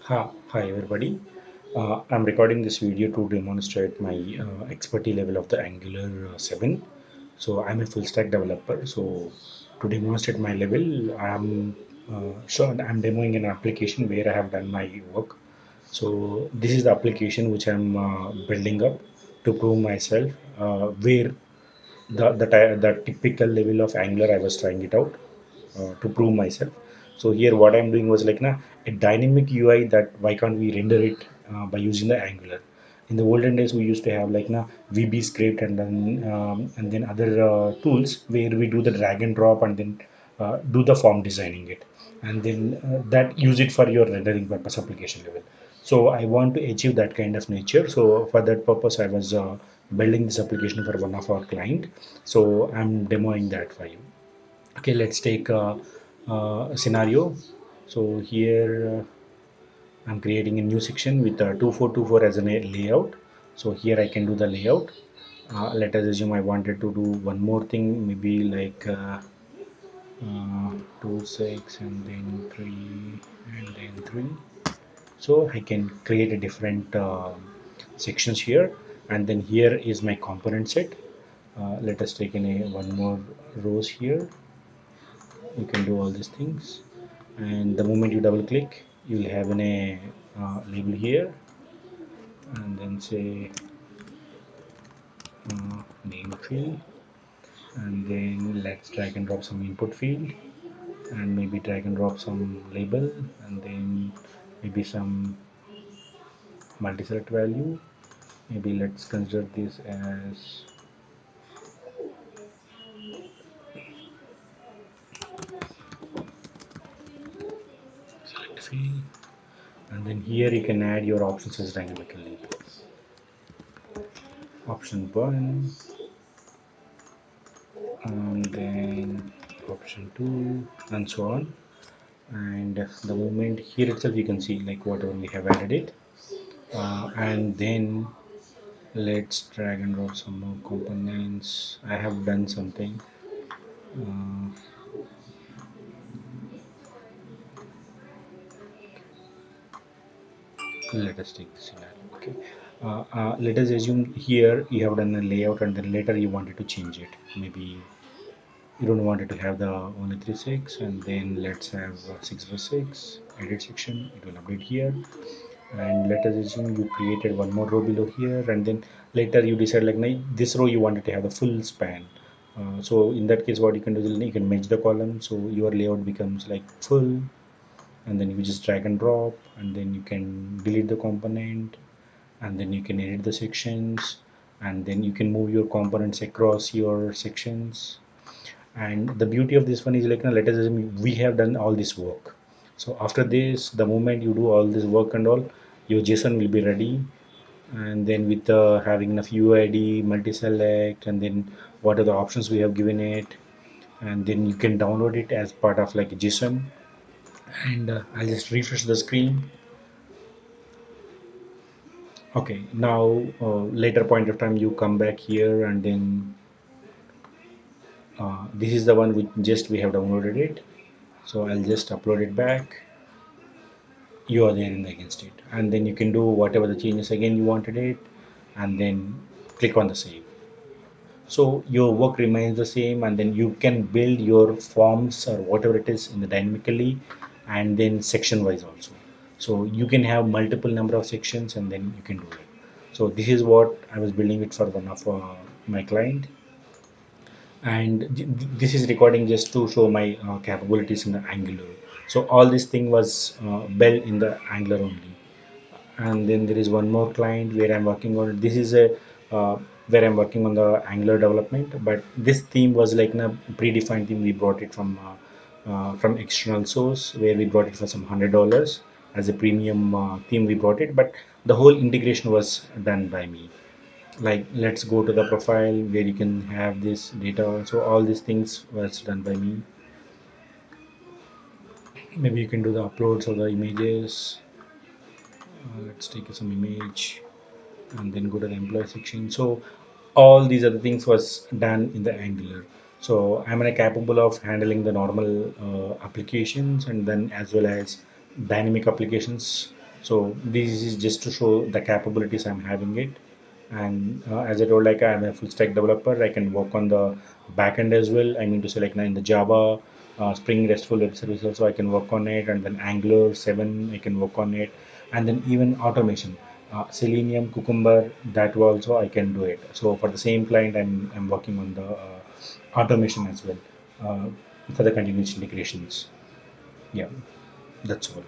Hi everybody. I'm recording this video to demonstrate my expertise level of the Angular 7. So I'm a full stack developer. So to demonstrate my level, I'm demoing an application where I have done my work. So this is the application which I'm building up to prove myself where the typical level of Angular I was trying it out to prove myself. So here what I'm doing was like a dynamic UI that why can't we render it by using the Angular. In the olden days we used to have like VB script and then other tools where we do the drag and drop and then do the form designing it and then that use it for your rendering purpose application level. So I want to achieve that kind of nature. So for that purpose I was building this application for one of our client. So I'm demoing that for you. Okay, let's take a scenario. So here I'm creating a new section with 2424 as a layout. So here I can do the layout. Let us assume I wanted to do one more thing, maybe like 2 6 and then 3 and then 3. So I can create a different sections here, and then here is my component set. Let us take in a one more rows here. You can do all these things, and the moment you double click you will have a label here, and then say name field, and then let's drag and drop some input field, and maybe drag and drop some label, and then maybe some multi-select value. Maybe let's consider this as select field, and then here you can add your options as dynamically. Option 1, and then option 2, and so on. And the moment here itself you can see like whatever we have added it, and then let's drag and drop some more components. I have done something. uh, Let us take this scenario. Okay, let us assume here you have done a layout and then later you wanted to change it. Maybe you don't want it to have the only 3 6, and then let's have 6 by 6 edit section. It will update here, and let us assume you created one more row below here, and then later you decide like this row you wanted to have the full span. So in that case what you can do is you can merge the column, so your layout becomes like full, and then you just drag and drop, and then you can delete the component, and then you can edit the sections, and then you can move your components across your sections. And the beauty of this one is like let us assume we have done all this work. So after this, the moment you do all this work and all, your JSON will be ready, and then with having enough UID, multi-select, and then what are the options we have given it, and then you can download it as part of like JSON. And I'll just refresh the screen. Okay, now later point of time you come back here, and then this is the one which just we have downloaded it. So I'll just upload it back. You are there in the against it, and then you can do whatever the changes again you wanted it, and then click on the save. So your work remains the same, and then you can build your forms or whatever it is in the dynamically, and then section wise also. So you can have multiple number of sections, and then you can do it. So this is what I was building it for one of my client, and this is recording just to show my capabilities in the Angular. So all this thing was built in the Angular only. And then there is one more client where I'm working on. This is a where I'm working on the Angular development, but this theme was like a predefined theme. We brought it from external source, where we brought it for some $100 as a premium theme. We brought it, but the whole integration was done by me. Like let's go to the profile where you can have this data. So all these things was done by me. Maybe you can do the uploads of the images. Let's take some image and then go to the employee section. So all these other things was done in the Angular. So I'm capable of handling the normal applications and then as well as dynamic applications. So this is just to show the capabilities I'm having it. And as I told, like I'm a full stack developer, I can work on the backend as well. I mean to say, like now in the Java, Spring RESTful web service also I can work on it, and then Angular 7 I can work on it, and then even automation, Selenium, Cucumber, that also I can do it. So for the same client, I'm working on the automation as well, for the continuous integrations. Yeah, that's all.